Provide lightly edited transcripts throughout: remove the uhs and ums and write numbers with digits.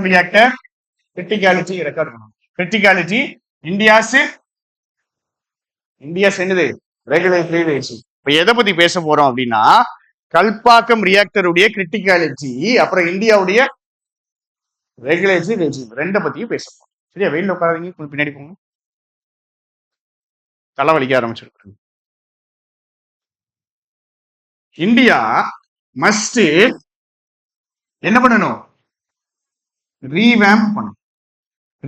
reactor criticality record பண்ணணும். criticality India's என்னது regulatory ratio. இப்ப எதை பத்தி பேச போறோம் அப்படின்னா கல்பாக்கம் ரியாக்டருடைய கிரிட்டிகாலிட்டி அப்புறம் இந்தியாவுடைய ரெகுலேட்டரி ரேஷியோ ரெண்டை பத்தியும் பேச போறோம். சரியா? வெயில உட்காராதீங்க, கொஞ்சம் பின்னாடி போங்க, தலைவலிக்க ஆரம்பிச்சிருக்கு. இந்தியா மஸ்ட் என்ன பண்ணணும்? ரீவேம்ப் பண்ணணும்.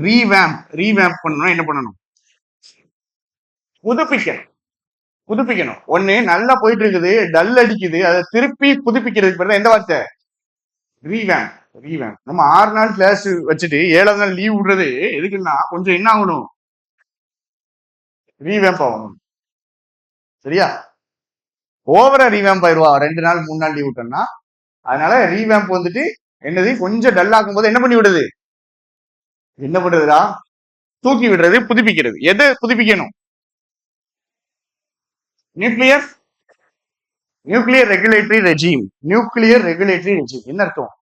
ரீவேம்ப் பண்ணணும். என்ன பண்ணணும்? புதுப்பிக்கணும். ஒண்ணு நல்லா போயிட்டு இருக்குது, டல் அடிக்குது, அதை திருப்பி புதுப்பிக்கிறதுக்கு பிறகு எந்த வார்த்தை? ரீவேம்ப். நம்ம 6 நாள் கிளாஸ் வச்சுட்டு 7வது நாள் லீவ் விடுறது எதுக்குன்னா கொஞ்சம் என்ன ஆகணும்? ரீவேம்ப் ஆகணும். சரியா? ஓவரா ரீவேம்ப் ஆயிடுவா 2 நாள் 3 நாள் லீவ் விட்டோம்னா. அதனால ரீவேம்ப் வந்துட்டு என்னது, கொஞ்சம் டல் ஆகும் போது என்ன பண்ணி விடுறது? என்ன பண்றதுடா? தூக்கி விடுறது, புதுப்பிக்கிறது. எதை புதுப்பிக்கணும்? Nuclear regulatory regime. என்ன அர்த்தம்?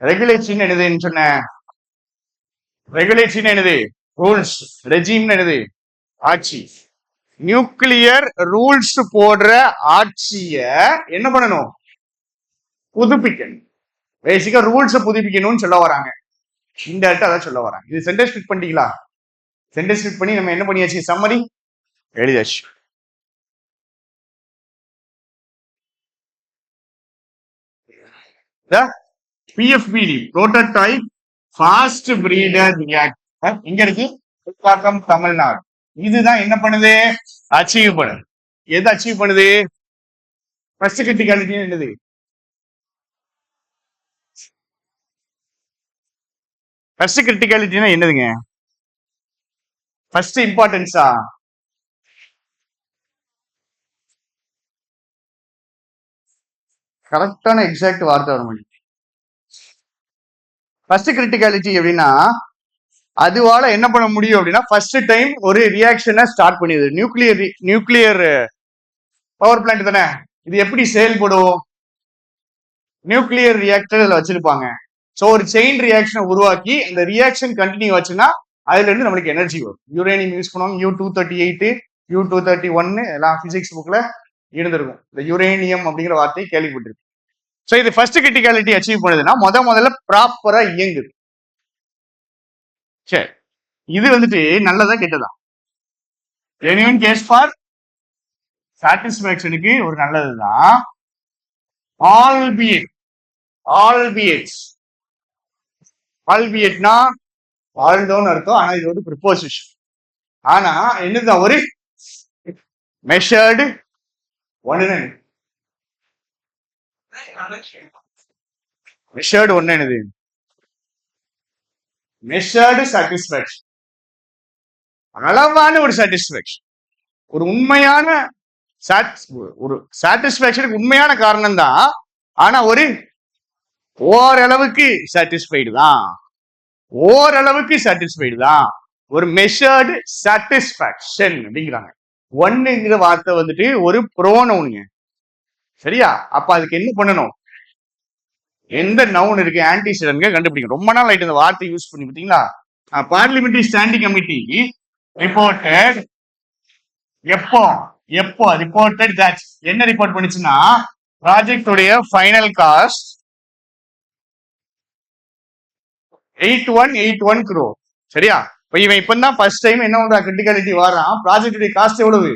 ரெகுலேஷன் என்னதுன்னு சொன்ன? ரெகுலேஷன் என்னது? ரூல்ஸ். ரெஜிம் என்னது? ஆட்சி. நியூக்ளியர் ரூல்ஸ் போடுற ஆட்சிய என்ன பண்ணணும்? புதுப்பிக்கணும். பேசிக்கா ரூல்ஸ் புதுப்பிக்கணும்னு சொல்ல வராங்க. இன்டெரக்டா அதான் சொல்ல வராங்க. இது சென்டென்ஸ் ஃபிட் பண்ணிட்டீங்களா? சென்டென்ஸ் ஃபிட் பண்ணி நம்ம என்ன பண்ணியாச்சு? சம்மரி எழுதியாச்சு. PFBD prototype fast breeder reactor இங்க இருக்கு, கல்பாக்கம், தமிழ்நாடு. இதுதான் என்ன பண்ணுது? அச்சீவ் பண்ணுது. எது அச்சீவ் பண்ணுது? ஃபர்ஸ்ட் கிரிட்டிகாலிட்டி என்னது? ஃபர்ஸ்ட் கிரிட்டிகாலிட்டினா என்னதுங்க? ஃபர்ஸ்ட் இம்பார்ட்டன்ஸா? கரெக்டான எக்ஸாக்ட் வார்த்தை வர முடியும். ஃபர்ஸ்ட் கிரிட்டிகாலிட்டி எப்படின்னா அதுவால என்ன பண்ண முடியும் அப்படின்னா ஃபர்ஸ்ட் டைம் ஒரு ரியாக்ஷனை ஸ்டார்ட் பண்ணிடுது. நியூக்ளியர் பவர் பிளான்ட் தானே, இது எப்படி செயல்படும்? நியூக்ளியர் ரியாக்டர் இதுல வச்சிருப்பாங்க. ஸோ ஒரு செயின் ரியாக்ஷனை உருவாக்கி அந்த ரியாக்ஷன் கண்டினியூ ஆச்சுன்னா அதுல இருந்து நம்மளுக்கு எனர்ஜி வரும். யுரேனியம் யூஸ் பண்ணுவாங்க, U-238, U-231 எல்லாம் பிசிக்ஸ் புக்ல இருந்திருக்கும். இந்த யுரேனியம் அப்படிங்கிற வார்த்தையை கேள்விப்பட்டிருக்கு. ஸோ இது ஃபர்ஸ்ட் கிரிட்டிகாலிட்டி அச்சீவ் பண்ணுதுன்னா முதல்ல ப்ராப்பரா இயங்குது. சரி, இது வந்துட்டு நல்லதா கெட்டதா? ஜென்யூன் கேஸ் ஃபார் சாட்டிஸ்பாக்சனுக்கு ஒரு நல்லதுதான். ஆல்பியட்னா ஆல்டோன்னு அர்த்தம். ஆனா இது ஒரு ப்ரிப்போசிஷன். ஆனா என்னதுதான்? ஒரு மெஷர்டு ஒன்னு. மெஷர்டு ஒன்னு என்னது? Measured satisfaction. அளவான ஒரு சாட்டிஸ்பாக்சன். ஒரு உண்மையான ஒரு சாட்டிஸ்பாக்சனுக்கு உண்மையான காரணம் தான். ஆனா ஒரு ஓரளவுக்கு சாட்டிஸ்ஃபைடு தான். ஒரு மெஷர்டு சாட்டிஸ்பாக்சன் அப்படிங்கிறாங்க. ஒன்னுங்கிற வார்த்தை வந்துட்டு ஒரு ப்ரோனவுனுங்க. சரியா? அப்ப அதுக்கு என்ன பண்ணணும்? எந்த நவுன் இருக்கு ஆன்டிசிடன்ட் கண்டுபிடிக்கணும். ரொம்ப நாள் ஆயிட்டு இந்த வார்த்தை யூஸ் பண்ணி. பார்த்தீங்களா? பார்லிமெண்டரி ஸ்டாண்டிங் கமிட்டி ரிப்போர்ட்டட் எப்போ ரிப்போர்ட்டட் தட் என்ன ரிப்போர்ட் பண்ணுச்சுன்னா ப்ராஜெக்ட் உடைய ஃபைனல் காஸ்ட் 8181 crore. சரியா? இப்ப இவன் இப்பதான் ஃபர்ஸ்ட் டைம் என்ன பண்றா, கிரிட்டிகாலிட்டி வரான். ப்ராஜெக்ட் உடைய காஸ்ட் எவ்வளவு?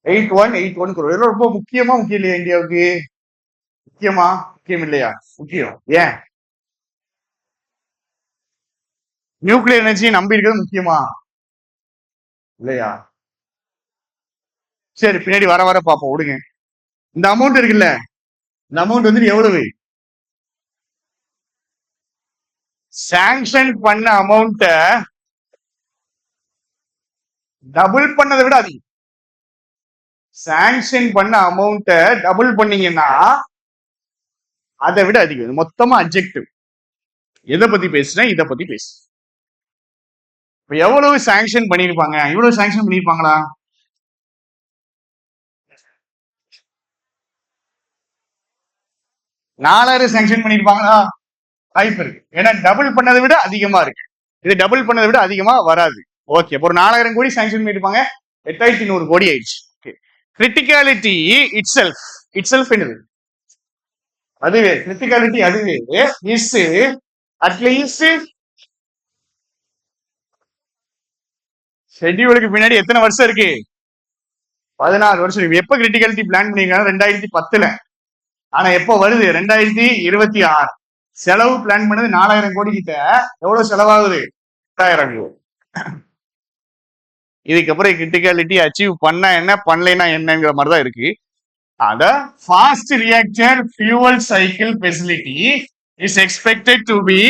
8181 crore. இதெல்லாம் ரொம்ப முக்கியம் இல்லையா இந்தியாவுக்கு? முக்கியம் இல்லையா? முக்கியம். ஏன்? நியூக்ளியர் எனர்ஜி நம்பி இருக்கிறது முக்கியமா இல்லையா? சரி, பின்னாடி வர பார்ப்போம், விடுங்க. இந்த அமௌண்ட் இருக்குல்ல, இந்த அமௌண்ட் வந்துட்டு எவ்வளவு? சாங்ஷன் பண்ண அமௌண்ட டபுள் பண்ணதை விட அதிகம். சாங்ஷன் பண்ண அமௌண்ட டபுள் பண்ணீங்கன்னா அதை விட அதிகம். மொத்தமா அப்ஜெக்டிவ். எதை பத்தி பேசுறேன்? இதை பத்தி பேசு. எவ்வளவு சாங்ஷன் பண்ணிருப்பாங்க? இவ்வளவு சாங்ஷன் பண்ணிருப்பாங்களா? 4000 சாங்ஷன் பண்ணிருப்பாங்களா? வாய்ப்பு இருக்கு. ஏன்னா டபுள் பண்ணதை விட அதிகமா இருக்கு. இது டபுள் பண்ணதை விட அதிகமா வராது. ஓகே, ஒரு 4000 கோடி சாங்ஷன் பண்ணிருப்பாங்க, 8100 கோடி ஆயிடுச்சு. கிரிட்டிகாலிட்டி இட்செல்ஃப் என்னது? அதுவே கிரிட்டிகாலிட்டி, அதுவே இஸ் அட்லீஸ்ட் ஷெட்யூலுக்கு பின்னாடி எத்தனை வருஷம் இருக்கு? 16 வருஷம் இருக்கு. எப்ப கிரிட்டிகாலிட்டி பிளான் பண்ணிருக்காங்க? 2010. ஆனா எப்போ வருது? 2026. செலவு பிளான் பண்ணது 4000 கோடி கிட்ட. எவ்வளவு செலவாகுது? 1000 கோடி. இதுக்கப்புறம் கிரிட்டிகாலிட்டி அச்சீவ் பண்ணா என்ன, பண்ணலைன்னா என்னங்கிற மாதிரி தான் இருக்கு. அத fast reactor fuel cycle facility is expected to be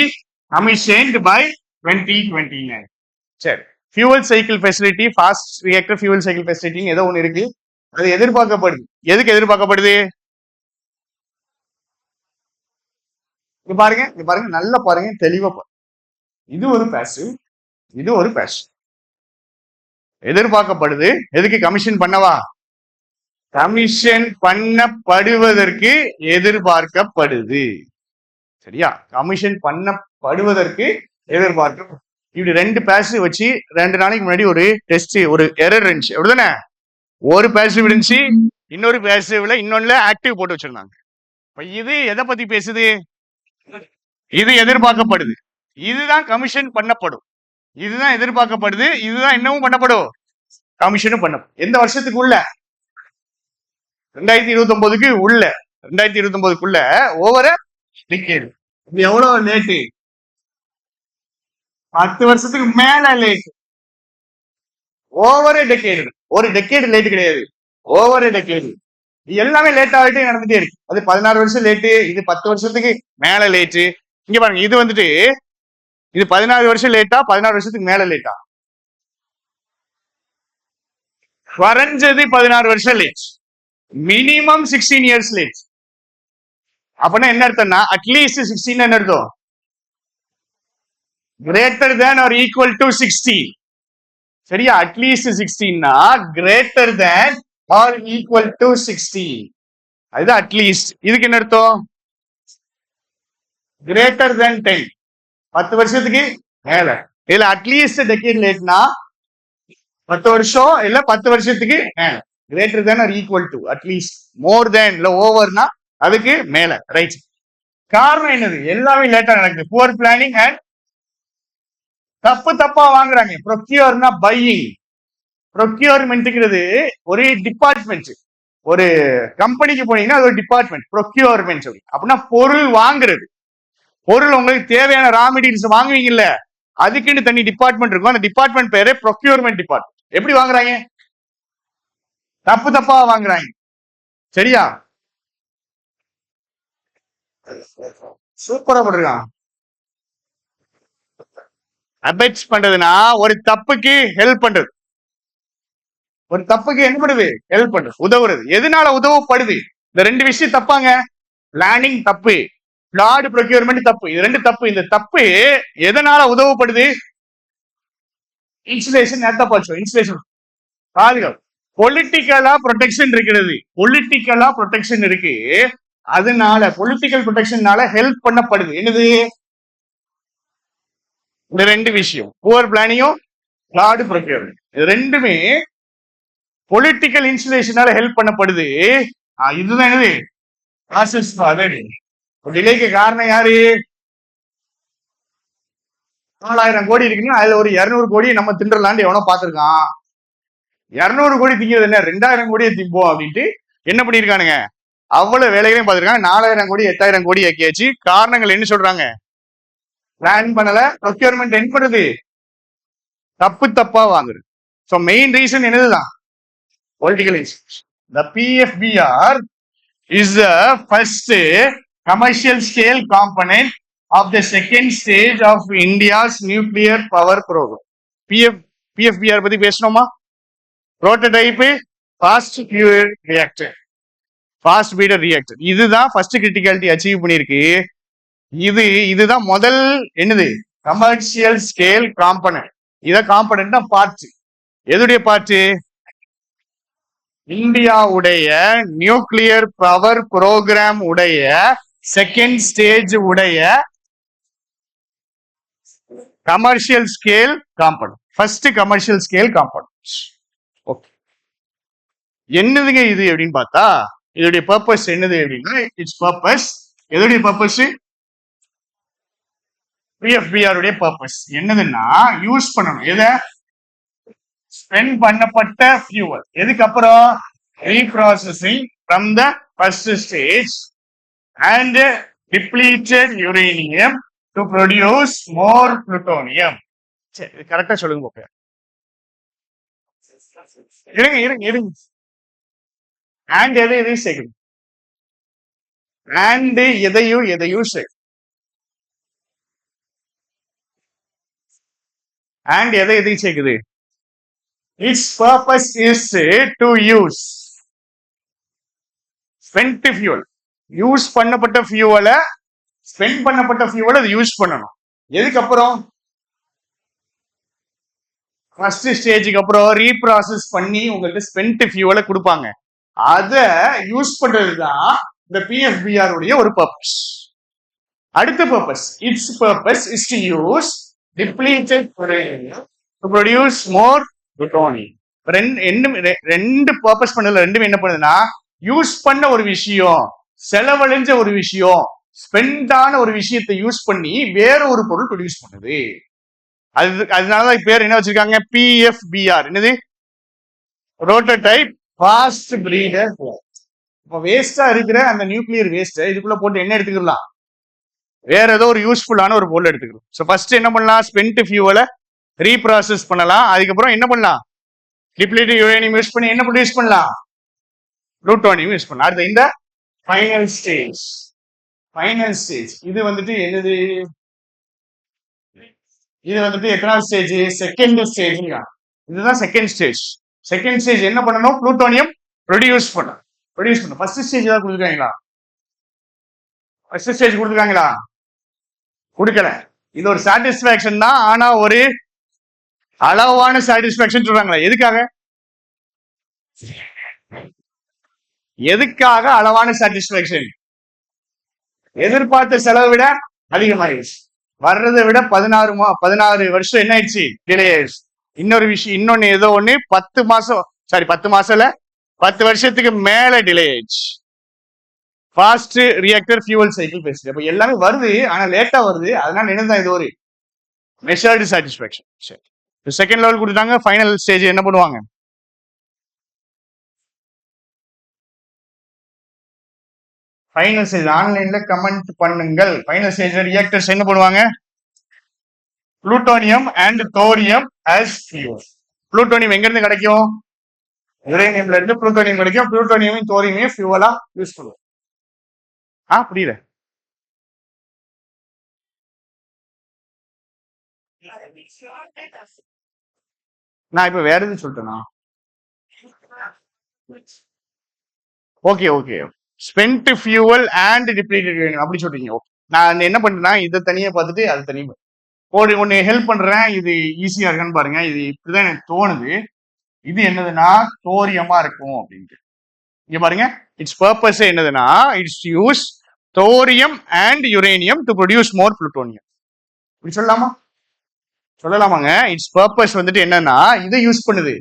commissioned by 2029. சரி, fuel cycle facility, fast reactor fuel cycle ஃபெசிலிட்டின்னு ஏதோ ஒன்று இருக்கு. அது எதிர்பார்க்கப்படுது. எதுக்கு எதிர்பார்க்கப்படுது? இங்க பாருங்க, நல்லா பாருங்க, தெளிவா பாருங்க. இது ஒரு பேசிவ், இது ஒரு பேசிவ். எதிர்பார்க்கப்படுது. எதுக்கு? கமிஷன் பண்ணவா? கமிஷன் பண்ணப்படுவதற்கு எதிர்பார்க்கப்படுது. சரியா? கமிஷன் பண்ணப்படுவதற்கு எதிர்பார்க்க. இப்படி 2 பேசிவ் வச்சு 2 நாளைக்கு முன்னாடி ஒரு டெஸ்ட், ஒரு எரர் இருந்துச்சு, அப்படிதானே? ஒரு பேசிவ் இருந்துச்சு, இன்னொரு பேசிவ்ல இன்னொன்னுல ஆக்டிவ் போட்டு வச்சிருந்தாங்க. இது எதை பத்தி பேசுது? இது எதிர்பார்க்கப்படுது, இதுதான் கமிஷன் பண்ணப்படும், இதுதான் எதிர்பார்க்கப்படுது, இதுதான் என்னவும் பண்ணப்படும், கமிஷனும் பண்ணப்படும். எந்த வருஷத்துக்குள்ள? 2029க்கு உள்ள. 2029க்குள்ள ஓவர டிகேட். இது எவ்வளவு லேட்டு? 10 வருஷத்துக்கு மேல லேட். ஓவர டெக்கேடு. ஒரு டெக்கேடு லேட்டு கிடையாது, ஓவர டெக்கேடு. எல்லாமே லேட் ஆகிட்டே நடந்துட்டே இருக்கு. அது 16 வருஷம் லேட்டு, இது 10 வருஷத்துக்கு மேல லேட்டு. இங்க பாருங்க, இது வந்துட்டு இது 14 வருஷம் லேட்டா, 16 வருஷத்துக்கு மேல லேட்டா? குறைஞ்சது 16 வருஷம் லேட், மினிமம் 16 இயர்ஸ் லேட். அப்படின்னா என்ன அர்த்தம்னா அட்லீஸ்ட் 16 என்ன அர்த்தம்? Greater than or equal to 60. சரியா? அட்லீஸ்ட் 16னா greater than or equal to 60. அதுதான் அட்லீஸ்ட். இதுக்கு என்ன அர்த்தம்? கிரேட்டர் தேன் 10, 10 வருஷத்துக்கு மேல. இல்ல அட்லீஸ்ட் டெக்கேட் லேட்னா 10 வருஷம் இல்ல 10 வருஷத்துக்கு மேல. Greater than or equal to, at least, more than இல்ல ஓவர்னா அதுக்கு மேல. ரைட். காரணம் என்னது? எல்லாமே லேட்டா நடக்குது. புவர் பிளானிங் அண்ட் தப்பா வாங்குறாங்க. ப்ரொக்யூர்னா பையிங். ப்ரொக்யூர்மெண்ட்ங்கிறது ஒரு டிபார்ட்மெண்ட். ஒரு கம்பெனிக்கு போனீங்கன்னா அது ஒரு டிபார்ட்மெண்ட், ப்ரொக்யூர்மெண்ட். அப்படின்னா பொருள் வாங்குறது. பொருள் உங்களுக்கு தேவையான ரா மெட்டீரியல்ஸ் வாங்குவீங்கல்ல, அதுக்குன்னு தனி டிபார்ட்மெண்ட் இருக்கும். அந்த டிபார்ட்மெண்ட் பேரு ப்ரொக்யூர்மெண்ட் டிபார்ட்மெண்ட். எப்படி வாங்குறாங்க? தப்பா வாங்குறாங்க. சரியா? சூப்பரா போட்டிருக்கான். அபெட்ஸ் பண்றதுன்னா ஒரு தப்புக்கு ஹெல்ப் பண்றது. ஒரு தப்புக்கு என்ன பண்ணுது? ஹெல்ப் பண்றது, உதவுறது. எதனால உதவப்படுது? இந்த 2 விஷயம் தப்பாங்க. பிளானிங் தப்பு, ஃப்ளாட் ப்ரொக்யூர்மெண்ட் தப்பு. இது 2 தப்பு. இந்த தப்பு எதனால உதவப்படுது? இன்சுலேஷன். தப்பாச்சோ இன்சுலேஷன், பாதுகாப்பு. பொலிட்டிக்கலா ப்ரொடெக்ஷன் இருக்கிறது, பொலிட்டிக்கலா ப்ரொடெக்ஷன் இருக்கு. அதனால பொலிட்டிக்கல் ப்ரொடெக்ஷனால ஹெல்ப் பண்ணப்படுது. என்னது? இந்த 2 விஷயம், புவர் பிளானிங்கும் ஃப்ளாட் ப்ரொக்யூர்மெண்ட். இது 2மே பொலிட்டிக்கல் இன்சுலேஷனால ஹெல்ப் பண்ணப்படுது. இதுதான் என்னது? ப்ராசஸ் ஃபார் டிலேக்கு காரணம் யாரு? 4000 கோடி இருக்குன்னா அதுல ஒரு 200 கோடி நம்ம தின்றலான்னு எவனோ பாத்துருக்கான். 200 கோடி திங்கிறது என்ன, 2000 கோடியை திம்போம் அப்படின்ட்டு என்ன பண்ணிருக்கானுங்க? அவ்வளவு வேலைகளையும் பார்த்திருக்காங்க. 4000 கோடி 8000 கோடி ஆக்கியாச்சு. காரணங்கள் என்ன சொல்றாங்க? பிளான் பண்ணல, ப்ரொக்யூர்மெண்ட் என்ன பண்ணுது? தப்பா வாங்குறது. சோ மெயின் ரீசன் என்னதுதான்? Political insulation. The PFBR is the first commercial scale component of the second stage of India's nuclear power program. PFBR பத்தி பேசணுமா? Prototype fast fuel reactor, fast feeder reactor. இதுதான் first criticality achieve பண்ணிருக்கு. இதுதான் முதல் என்னது? Commercial scale component. இத component தான் part. எதுடைய part? இந்தியாவுடைய நியூக்ளியர் பவர் புரோகிராம் உடைய செகண்ட் ஸ்டேஜ் உடைய commercial scale compound. First commercial scale compound. Okay, என்னதுங்க இது அப்படின்னு பார்த்தா இதோடைய பர்பஸ் என்னது அப்படின்னா, இட்ஸ் பர்பஸ், எதுடைய பர்பஸ், பிஎஃபிஆர் உடைய பர்பஸ் என்னதுன்னா யூஸ் பண்ணணும் எதை, ஸ்பெண்ட் பண்ணப்பட்ட fuel, எதுக்கப்புறம் reprocessing from the first stage and depleted uranium to produce more plutonium. சரி, கரெக்டா சொல்லுங்க போக. இருங்க இருங்க இருங்க, and எதையும் சேர்க்கணும், and எதையும் சேர்க்கணும், and எதையும் சேர்க்குது. Its purpose is to use spent fuel. Use பண்ணப்பட்ட ஃபியூவலை, ஸ்பெண்ட் பண்ணப்பட்ட ஃபியூவலை அதை யூஸ் பண்ணணும். எதுக்கப்புறம் ஃபர்ஸ்ட் ஸ்டேஜுக்கு அப்புறம் ரீப்ராசஸ் பண்ணி உங்களுக்கு ஸ்பெண்ட் ஃபியூவலை கொடுப்பாங்க. அதை யூஸ் பண்றது தான் இந்த பிஎஃபிஆர் உடைய ஒரு பர்பஸ். அடுத்த purpose, it's purpose is to use depleted uranium to produce more plutonium. ரெண்டு பர்பஸ் பண்ணல, ரெண்டுமே என்ன பண்ணுதுன்னா யூஸ் பண்ண ஒரு விஷயம், செலவழிஞ்ச ஒரு விஷயம், ஸ்பெண்டான ஒரு விஷயத்தை யூஸ் பண்ணி வேற ஒரு பொருள் ப்ரொடியூஸ் பண்ணுது. அதனாலதான் பேர் என்ன வச்சிருக்காங்க, பிஎஃபிஆர். என்னது, புரோட்டோடைப் ஃபாஸ்ட் பிரீடர். இப்போ வேஸ்டா இருக்கிற அந்த நியூக்ளியர் வேஸ்ட் இதுக்குள்ள போட்டு என்ன எடுத்துக்கலாம், வேற ஏதோ ஒரு யூஸ்ஃபுல்லான ஒரு பொருள் எடுத்துக்கலாம். ஸோ ஃபர்ஸ்ட் என்ன பண்ணலாம், ஸ்பெண்ட் ஃபியூவலை ரீப்ராசஸ் பண்ணலாம். அதுக்கப்புறம் என்ன பண்ணலாம், டிப்ளீட்டட் யுரேனியம் யூஸ் பண்ணி என்ன ப்ரொடியூஸ் பண்ணலாம், புளூட்டோனியம் யூஸ் பண்ணலாம். அடுத்து இந்த ஃபைனல் ஸ்டேஜ், ஃபைனல் ஸ்டேஜ் இது வந்துட்டு என்னது, இது வந்துட்டு எத்தனாவது ஸ்டேஜ், செகண்ட் ஸ்டேஜ். இதுதான் செகண்ட் ஸ்டேஜ். செகண்ட் ஸ்டேஜ் என்ன பண்ணணும், புளூட்டோனியம் ப்ரொடியூஸ் பண்ணணும். ஃபர்ஸ்ட் ஸ்டேஜ் தான் கொடுத்துருக்காங்களா, ஃபர்ஸ்ட் ஸ்டேஜ் கொடுத்துருக்காங்களா, கொடுக்கல. இது ஒரு சாட்டிஸ்பாக்சன் தான், ஆனா ஒரு அளவான சாட்டிஸ்பாக்சன் சொல்றாங்களா. எதுக்காக அளவான சாட்டிஸ்பாக்சன், எதிர்பார்த்த செலவை விட அதிகமாயிடுச்சு, வர்றதை விட 16 வருஷம் என்ன ஆயிடுச்சு, டிலே ஆயிடுச்சு. இன்னொரு விஷயம், இன்னொன்னு ஏதோ ஒண்ணு 10 மாசம் 10 வருஷத்துக்கு மேல டிலே ஆயிடுச்சு. ஃபாஸ்ட் ரியாக்டர் ஃபியூவல் சைக்கிள் பேசுது. அப்ப எல்லாமே வருது, ஆனா லேட்டா வருது. அதனால என்னதான் இது ஒரு மெஷர்டு சாட்டிஸ்பாக்சன். சரி, செகண்ட் லெவல் கொடுத்தாங்க. ஃபைனல் ஸ்டேஜ் என்ன பண்ணுவாங்க, ஃபைனல் ஸ்டேஜ் ஆன்லைன்ல கமெண்ட் பண்ணுங்கள். ஃபைனல் ஸ்டேஜ் ரியாக்டர்ஸ் என்ன பண்ணுவாங்க, plutonium and thorium as fuel. Plutonium எங்க இருந்து கிடைக்கும், யுரேனியம்ல இருந்து புளூட்டோனியம் கிடைக்கும். புளூட்டோனியமும் தோரியமையும் ஃபியூவலா யூஸ் பண்ணுவோம். புரியல, நான் இப்ப வேற எதுவும் சொல்லிட்டேனா. Okay, spent fuel and depleted uranium அப்படி சொல்றீங்க. ஓகே, நான் என்ன பண்றேன்னா இதை தனியா பார்த்துட்டு அது தனியா ஒன்னு ஹெல்ப் பண்றேன். இது ஈஸியா இருக்கான்னு பாருங்க. இது இப்படிதான் எனக்கு தோணுது. இது என்னதுன்னா தோரியமா இருக்கும் அப்படின்ட்டு. இங்க பாருங்க, இட்ஸ் பர்பஸ் என்னதுன்னா it's use thorium and uranium to produce more plutonium. இப்படி சொல்லலாமாங்க. இட்ஸ் பர்பஸ் வந்துட்டு என்னன்னா இதை யூஸ் பண்ணுது,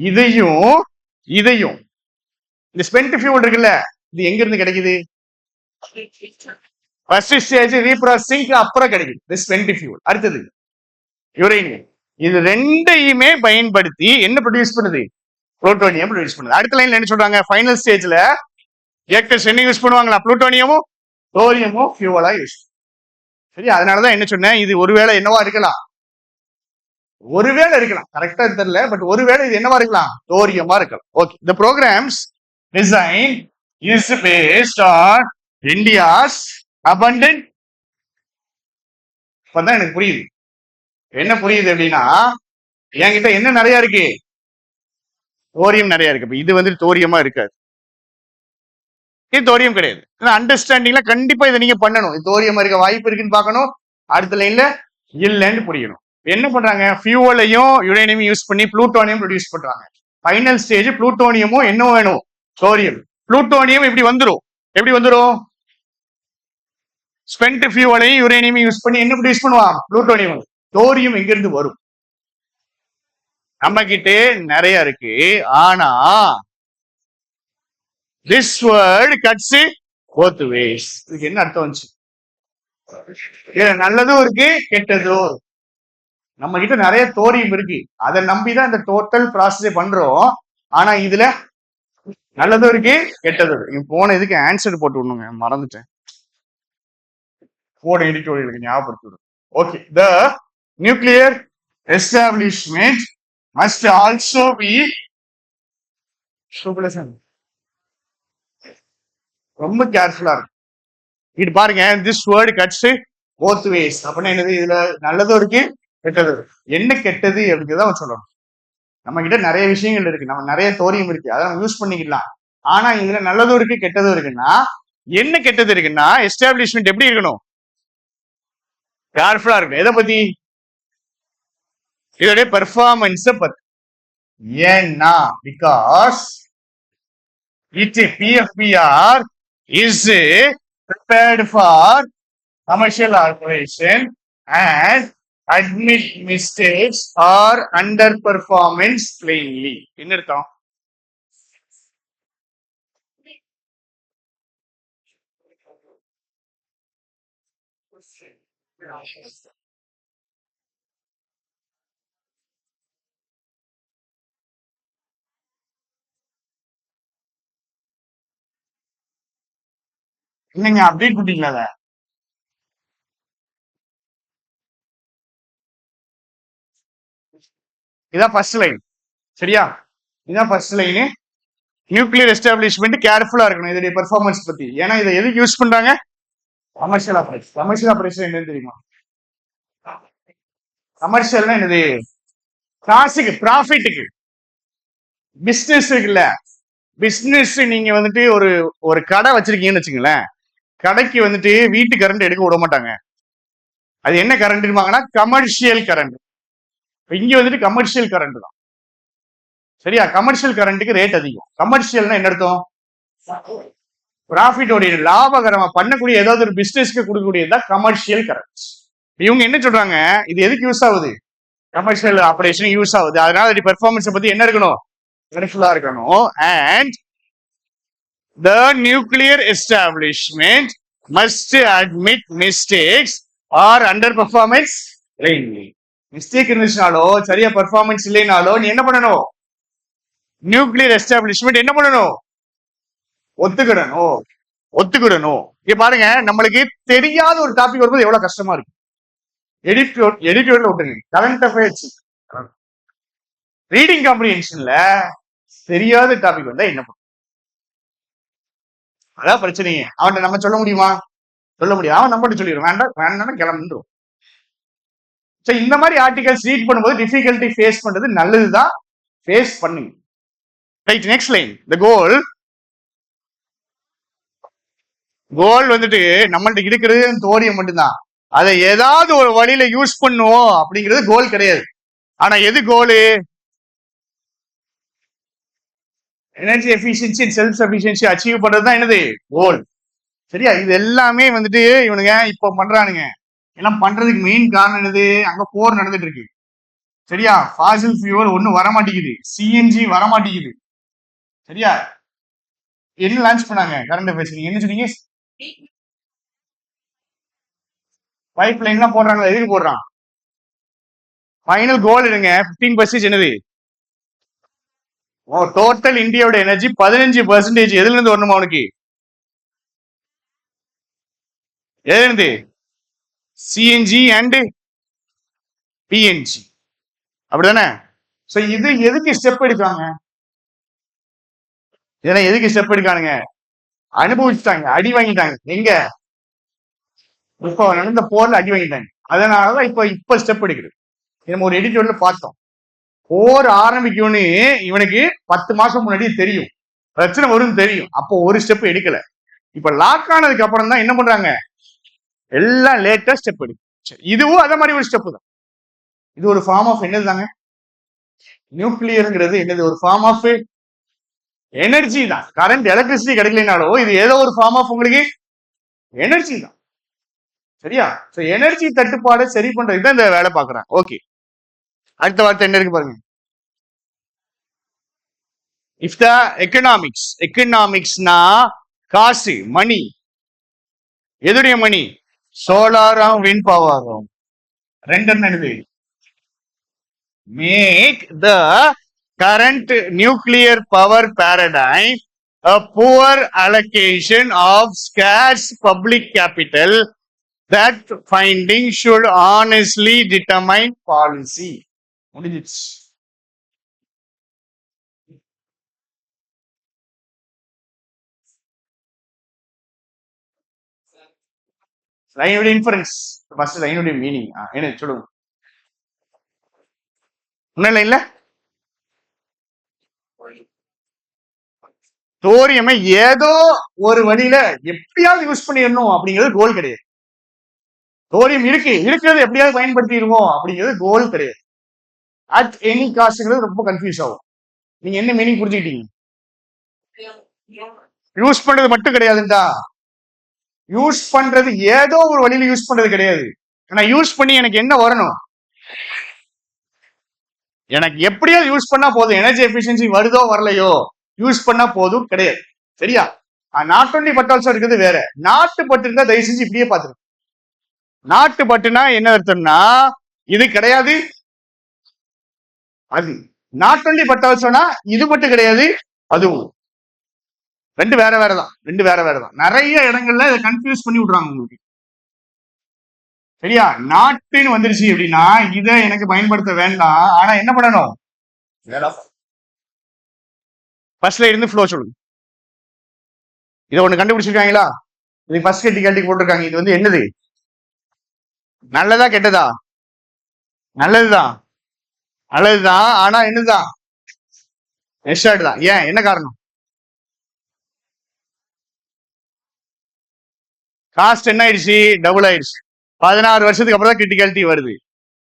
இதையும் இந்த ஸ்பெண்ட் ஃபியூல் இருக்குல்ல, இது எங்க இருந்து கிடைக்குது, ஃபர்ஸ்ட் ஸ்டேஜ் ரீப்ராசஸிங்க்கு அப்புறம் கிடைக்குது இந்த ஸ்பெண்ட் ஃபியூல். அடுத்தது யுரேனியம். இது ரெண்டையுமே பயன்படுத்தி என்ன ப்ரொடியூஸ் பண்ணுது, புளூட்டோனியம் ப்ரொடியூஸ் பண்ணுது. அடுத்த லைன்ல என்ன சொல்றாங்க, ஃபைனல் ஸ்டேஜ்ல ரியாக்டர்ஸ் என்ன யூஸ் பண்ணுவாங்களா, புளூட்டோனியமும் தோரியமும் ஃபியூவலா யூஸ். சரி, அதனாலதான் என்ன சொன்னேன், இது ஒருவேளை என்னவா இருக்கலாம், கரெக்டா தெரியல, பட் ஒருவேளை இது என்னவா இருக்கலாம், தோரியமா இருக்கலாம். Okay, the programs design is based on India's abundant. இப்பதான் எனக்கு புரியுது, என்ன புரியுது அப்படின்னா என்கிட்ட என்ன நிறைய இருக்கு, தோரியம் நிறைய இருக்கு. இது வந்து தோரியமா இருக்காது, இது தோரியம் கிடையாது. அண்டர்ஸ்டாண்டிங்ல கண்டிப்பா இதை நீங்க பண்ணணும். இது தோரியமா இருக்க வாய்ப்பு இருக்குன்னு பார்க்கணும். அடுத்த லைன்ல இல்லைன்னு புரியணும். என்ன பண்றாங்க, ஃபியூவலையும் யுரேனியம் யூஸ் பண்ணி புளூட்டோனியம் ப்ரொடியூஸ் பண்றாங்க. ஃபைனல் ஸ்டேஜ் புளூட்டோனியமும் என்ன வேணும், தோரியம். புளூட்டோனியம் எப்படி வந்துரும், ஸ்பென்ட் ஃபியூவலையும் யுரேனியம் யூஸ் பண்ணி என்ன ப்ரொடியூஸ் பண்ணுவான்? புளூட்டோனியம். தோரியம் எங்க இருந்து வரும்? நம்ம கிட்ட நிறைய இருக்கு. ஆனா this word cuts both ways. இதுக்கு என்ன அர்த்தம் வந்துச்சு? நல்லதும் இருக்கு, கெட்டதும். நம்ம கிட்ட நிறைய தோரியம் இருக்கு, அதை நம்பிதான் இந்த டோட்டல் ப்ராசஸே பண்றோம். ஆனா இதுல நல்லதும் இருக்கு, கெட்டதும் இருக்கு. போன இதுக்கு ஆன்சர் போட்டு விடணுங்க, மறந்துட்டேன். போன எடிட்டோரியலுக்கு ஞாபகப்படுத்தி. Okay, the nuclear establishment must also be ரொம்ப கேர்ஃபுல்லா இருக்கும். இது பாருங்க, this word cuts both ways. அப்படின்னா என்னது? இதுல நல்லதும் இருக்கு, கெட்டது. என்ன கெட்டது அப்படிங்கிறத சொல்லணும். நம்ம கிட்ட நிறைய விஷயங்கள் இருக்கு, நம்ம நிறைய தோரியம் இருக்கு, அதை நம்ம யூஸ் பண்ணிக்கலாம். ஆனா இதுல நல்லதும் இருக்கு, கெட்டதும் இருக்குன்னா என்ன கெட்டது இருக்குன்னா எஸ்டாப்ளிஷ்மெண்ட் எப்படி இருக்கணும்? கேர்ஃபுல்லா இருக்கும். எதை பத்தி? இதோடைய பெர்ஃபார்மன்ஸ பத்தி. ஏன்னா because PFPR is prepared for commercial operation and admit mistakes or underperformance plainly. என்ன அர்த்தம்? நீங்க அப்டேட் பண்ணிட்டீங்களா? இதான் ஃபர்ஸ்ட் லைன், சரியா? இதான் ஃபர்ஸ்ட் லைனு. நியூக்ளியர் எஸ்டாப்ளிஷ்மெண்ட் கேர்ஃபுல்லா இருக்கணும் இதோடைய பெர்ஃபார்மன்ஸ் பத்தி. ஏன்னா இதை எதுக்கு யூஸ் பண்றாங்க? Commercial operation. கமர்ஷியல் ஆபரேஷன் என்னன்னு தெரியுமா? கமர்ஷியல்னா என்னது? காசுக்கு, ப்ராஃபிட்டுக்கு. பிசினஸ் இருக்குல்ல, பிசினஸ் நீங்க வந்துட்டு ஒரு கடை வச்சிருக்கீங்கன்னு வச்சுங்களேன். கடைக்கு வந்துட்டு வீட்டு கரண்ட் எடுக்க விட மாட்டாங்க. அது என்ன கரண்ட் இருப்பாங்கன்னா கமர்ஷியல் கரண்ட். இங்க வந்துட்டு கமர்ஷியல் கரண்ட் தான், சரியா? கமர்ஷியல் கரண்ட்டுக்கு ரேட் அதிகம். கமர்ஷியல்னா என்ன அர்த்தம்? ப்ராஃபிட்டோடைய லாபகரமா பண்ணக்கூடிய ஏதாவது ஒரு பிசினஸ்க்கு கொடுக்கக்கூடியதுதான் கமர்ஷியல் கரண்ட். இவங்க என்ன சொல்றாங்க? இது எதுக்கு யூஸ் ஆகுது? கமர்ஷியல் ஆபரேஷன் யூஸ் ஆகுது. அதனால பெர்ஃபார்மன்ஸ் பத்தி என்ன இருக்கணும்? கேர்ஃபுல்லா இருக்கணும். And the nuclear establishment must admit mistakes or underperformance plainly. Mistake இருந்துச்சுனாலோ, சரியா பெர்ஃபார்மன்ஸ் இல்லைனாலோ நீ என்ன பண்ணணும்? நியூக்ளியர் எஸ்டாப்ளிஷ்மெண்ட் என்ன பண்ணணும்? ஒத்துக்கிடணும். இங்க பாருங்க, நம்மளுக்கு தெரியாத ஒரு டாபிக் வரும்போது எவ்வளவு கஷ்டமா இருக்கு. எடிட்டோரியல் விட்டுருங்க, கரண்ட் அஃபேர்ஸ், ரீடிங் காம்ப்ரிஹென்ஷன்ல தெரியாத டாபிக் வந்தா என்ன பண்ணும்? அதான் பிரச்சனையே. அவன்கிட்ட நம்ம சொல்ல முடியுமா? சொல்ல முடியும். அவன் நம்மகிட்ட சொல்லிடுவோம், வேண்டாம் கிளம்புன்றோம். இந்த மாதிரி ஆர்டிகல்ஸ் ரீட் பண்ணும்போது டிஃபிகல்ட்டி ஃபேஸ் பண்றது நல்லதுதான், ஃபேஸ் பண்ணுங்க. Right, next line. The goal வந்துட்டு நம்மள்ட்ட இருக்கிறது தோரியம் மட்டும்தான். அதை ஏதாவது ஒரு வழியில யூஸ் பண்ணுவோம் அப்படிங்கிறது கோல் கிடையாது. ஆனா எது goal? Energy efficiency, self sufficiency achieve பண்றதுதான் என்னது? கோல். சரியா? இது எல்லாமே வந்துட்டு இவனுங்க இப்ப பண்றானுங்க. எல்லாம் பண்றதுக்கு மெயின் காரணம் என்னது? அங்க போர் நடந்துட்டு இருக்கு, சரியா? ஃபாசில் ஃபியூவல் ஒண்ணு வரமாட்டேங்குது, சிஎன்ஜி வரமாட்டேங்குது, சரியா? என்ன லான்ச் பண்ணாங்க? Current affairs. நீங்க என்ன சொன்னீங்க? பைப் லைன்லாம் போடுறாங்க. எதுக்கு போடுறான்? ஃபைனல் கோல் எடுங்க. 15% என்னது? டோட்டல் இந்தியாவோட எனர்ஜி 15% எதுல இருந்து வரணுமா அவனுக்கு? எதுல இருந்து? சிஎன்ஜி அண்ட் பிஎன்ஜி, அப்படிதானே? சோ இது எதுக்கு ஸ்டெப் எடுக்காங்க? இதெல்லாம் எதுக்கு ஸ்டெப் எடுக்கானுங்க? அனுபவிச்சுட்டாங்க, அடி வாங்கிட்டாங்க. எங்க? இப்ப நடந்த போர்ல அடி வாங்கிட்டாங்க. அதனாலதான் இப்ப ஸ்டெப் எடுக்குது. நம்ம ஒரு எடிட்டோர்ல பார்த்தோம். போர் ஆரம்பிக்கும்னு இவனுக்கு 10 மாசம் முன்னாடி தெரியும், பிரச்சனை வரும்னு தெரியும். அப்போ ஒரு ஸ்டெப் எடுக்கல. இப்ப லாக் ஆனதுக்கு அப்புறம் தான் என்ன பண்றாங்க? எல்லாம் லேட்டா ஸ்டெப் எடுக்கும். இதுவும் அதே மாதிரி ஒரு ஸ்டெப் தான். இது ஒரு ஃபார்ம் ஆஃப் என்னது தாங்க? நியூக்ளியர்ங்கிறது என்னது? ஒரு ஃபார்ம் ஆஃப் எனர்ஜி தான். கரண்ட், எலக்ட்ரிசிட்டி கிடைக்கலனாலும் இது ஏதோ ஒரு ஃபார்ம் ஆஃப் உங்களுக்கு எனர்ஜி தான். சரியா? சோ எனர்ஜி தட்டுப்பாடை சரி பண்றதுக்கு தான் இந்த வேலை பாக்குறாங்க. ஓகே, அடுத்த வார்த்தை என்ன இருக்கு பாருங்க. இஃப் த எக்கனாமிக்ஸ்னா காசு, மணி. எதுடைய மணி? சோலாரும் விண்ட் பவரும். ரெண்டு என்னது? Make the current nuclear power paradigm a poor allocation of scarce public capital. That finding should honestly determine policy. முடிஞ்சிச்சு. லைனுடைய இன்ஃபரன்ஸ், ஃபர்ஸ்ட் லைனுடைய மீனிங் என்ன சொல்லுங்க. ஒன்னும் இல்ல, தோரியமை ஏதோ ஒரு வழியில எப்படியாவது யூஸ் பண்ணிடணும் அப்படிங்கிறது கோல் கிடையாது. தோரியம் இருக்கிறது எப்படியாவது பயன்படுத்திடுவோம் அப்படிங்கிறது கோல் கிடையாது. அட் எனி காஸ்ட்ங்கிறது ரொம்ப கன்ஃபியூஸ் ஆகும். நீங்க என்ன மீனிங் புரிஞ்சுக்கிட்டீங்க? யூஸ் பண்றது மட்டும் கிடையாதுண்டா, யூஸ் பண்றது ஏதோ ஒரு வழியில யூஸ் பண்றது கிடையாது. ஆனா யூஸ் பண்ணி எனக்கு என்ன வரணும்? எனக்கு எப்படியாவது யூஸ் பண்ணா போதும். எனர்ஜி எஃபிஷியன்சி வருதோ வரலையோ யூஸ் பண்ணா போதும் கிடையாது. சரியா? நாட் ஒன்லி பட் ஆல்சோ இருக்குது வேற. நாட்டு பட்டு இருந்தா தயவு செஞ்சு இப்படியே பாத்துருங்க. நாட்டு பட்டுனா என்ன அர்த்தம்னா இது கிடையாது அது. நாட் ஒன்லி பட் ஆல்சோனா இது மட்டும் கிடையாது அதுவும். ரெண்டு வேற வேறதான், ரெண்டு வேற வேறதான். நிறைய இடங்கள்ல இதை கன்ஃபியூஸ் பண்ணி விடுறாங்க உங்களுக்கு. சரியா? நாட்டுன்னு வந்துருச்சு அப்படின்னா இதை எனக்கு பயன்படுத்த வேண்டாம். ஆனா என்ன பண்ணணும்? ஃபர்ஸ்ட்ல இருந்து ஃப்ளோ சொல்லுங்க. இதை ஒண்ணு கண்டுபிடிச்சிருக்காங்களா? இது ஃபர்ஸ்ட் கேள்வி போட்டிருக்காங்க. இது வந்து என்னது? நல்லதா கெட்டதா? நல்லதுதான், நல்லதுதான். ஆனா என்னதுதான்? எஸ்டார்ட் தான். ஏன், என்ன காரணம்? காஸ்ட் என்ன ஆயிடுச்சு? டபுள் ஆயிடுச்சு. 16 வருஷத்துக்கு அப்புறம் தான் கிரிட்டிகாலிட்டி வருது.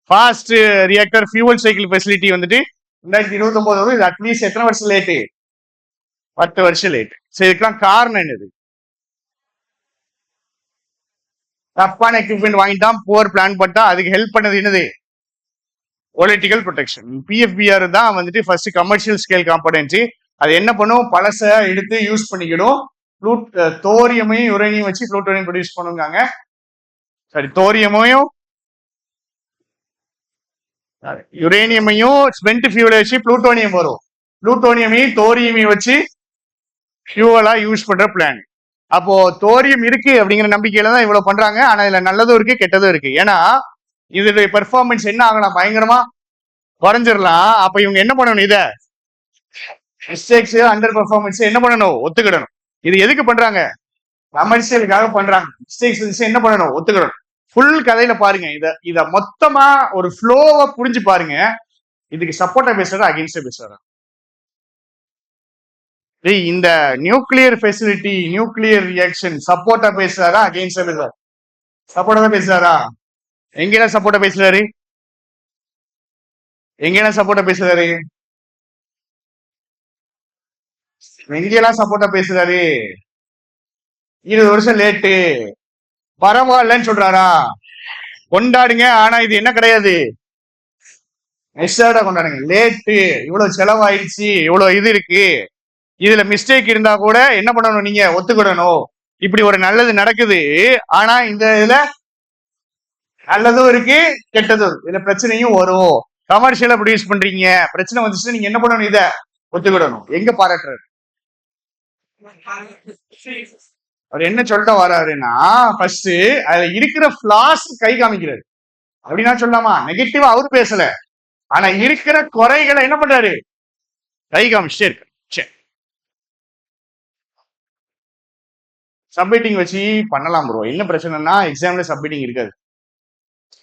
Fast reactor fuel cycle facility வந்துட்டு 2029 வரும். இது அட்லீஸ்ட் எத்தனை வருஷம் லேட்டு? 10 வருஷம் லேட். சரி, இதுக்கெல்லாம் காரணம் என்னது? தப்பான எக்யூப்மெண்ட் வாங்கிட்டான், புவர் பிளான் பண்ணா. அதுக்கு ஹெல்ப் பண்ணது என்னது? Political protection. பிஎஃபிஆர் தான் வந்துட்டு ஃபர்ஸ்ட் கமர்ஷியல் ஸ்கேல் காம்பனன்சி. அது என்ன பண்ணும்? பழச எடுத்து யூஸ் பண்ணிக்கணும். தோரியமையும் யுரேனியம் வச்சு புளூட்டோனியம் ப்ரொடியூஸ் பண்ணுவாங்க. சரி, தோரியமையும் யுரேனியமையும் ஸ்பென்ட் ஃபியூலை வச்சு புளூட்டோனியம் வரும். புளூட்டோனியமையும் தோரியமையும் வச்சு ஃபியூவலா யூஸ் பண்ற பிளான். அப்போ தோரியம் இருக்கு அப்படிங்கிற நம்பிக்கையில தான் இவ்வளவு பண்றாங்க. ஆனா இதுல நல்லதும் இருக்கு, கெட்டதும் இருக்கு. ஏன்னா இதோடைய பெர்ஃபார்மன்ஸ் என்ன ஆகலாம்? பயங்கரமா குறைஞ்சிடலாம். அப்ப இவங்க என்ன பண்ணணும்? இத மிஸ்டேக்ஸ், அண்டர் பெர்ஃபார்மன்ஸ் என்ன பண்ணணும்? ஒத்துக்கிடணும். இது எதுக்கு பண்றாங்க? கமர்ஷியலுக்காக பண்றாங்க. மிஸ்டேக்ஸ் என்ன பண்ணணும்? ஒத்துக்கிடணும். ஃபுல் கதையில பாருங்க. இத மொத்தமா ஒரு ஃப்ளோவை புரிஞ்சு பாருங்க. இதுக்கு சப்போர்ட்டா பேசுறதா அகெயின்ஸ்டா பேசுறதா? இந்த நியூக்ளியர் ஃபெசிலிட்டி, நியூக்ளியர் ரியாக்ஷன் சப்போர்ட்டா பேசுறாரா அகெயின்ஸ்டா பேசுறாரா? சப்போர்ட்டா தான் பேசுறாரா? எங்கெல்லாம் சப்போர்ட்டா பேசுறாரு? எங்கெல்லாம் சப்போர்ட்டா பேசுறாரு? எங்கெல்லாம் சப்போர்ட்டா பேசுறாரு? 20 வருஷம் லேட்டு, பரவாயில்லன்னு சொல்றாரா? கொண்டாடுங்க. ஆனா இது என்ன கிடையாது? நெக்ஸ்டா கொண்டாடுங்க. லேட்டு, இவ்வளவு செலவாயிடுச்சு, இவ்வளவு இது இருக்கு, இதுல மிஸ்டேக் இருந்தா கூட என்ன பண்ணணும்? நீங்க ஒத்துக்கிடணும். இப்படி ஒரு நல்லது நடக்குது. ஆனா இந்த இதுல நல்லதும் இருக்கு, கெட்டதும் இருக்கு. இதுல பிரச்சனையும் வரும். கமர்ஷியலா ப்ரொடியூஸ் பண்றீங்க, பிரச்சனை வந்துச்சுன்னா நீங்க என்ன பண்ணணும்? இத ஒத்துக்கிடணும். எங்க பாராட்டுறாரு? அவர் என்ன சொல்ல வர்றாருன்னா ஃபர்ஸ்ட் அதுல இருக்கிற பிளாஸ் கை காமிக்கிறாரு. அப்படின்னா சொல்லலாமா? நெகட்டிவா அவரு பேசல, ஆனா இருக்கிற குறைகளை என்ன பண்றாரு? கை காமிச்சிட்டே இருக்கு. சரி, சப்மிட்டிங் வச்சு பண்ணலாம் ப்ரோ. என்ன பிரச்சனைனா எக்ஸாம்ல சப்மிட்டிங் இருக்காது.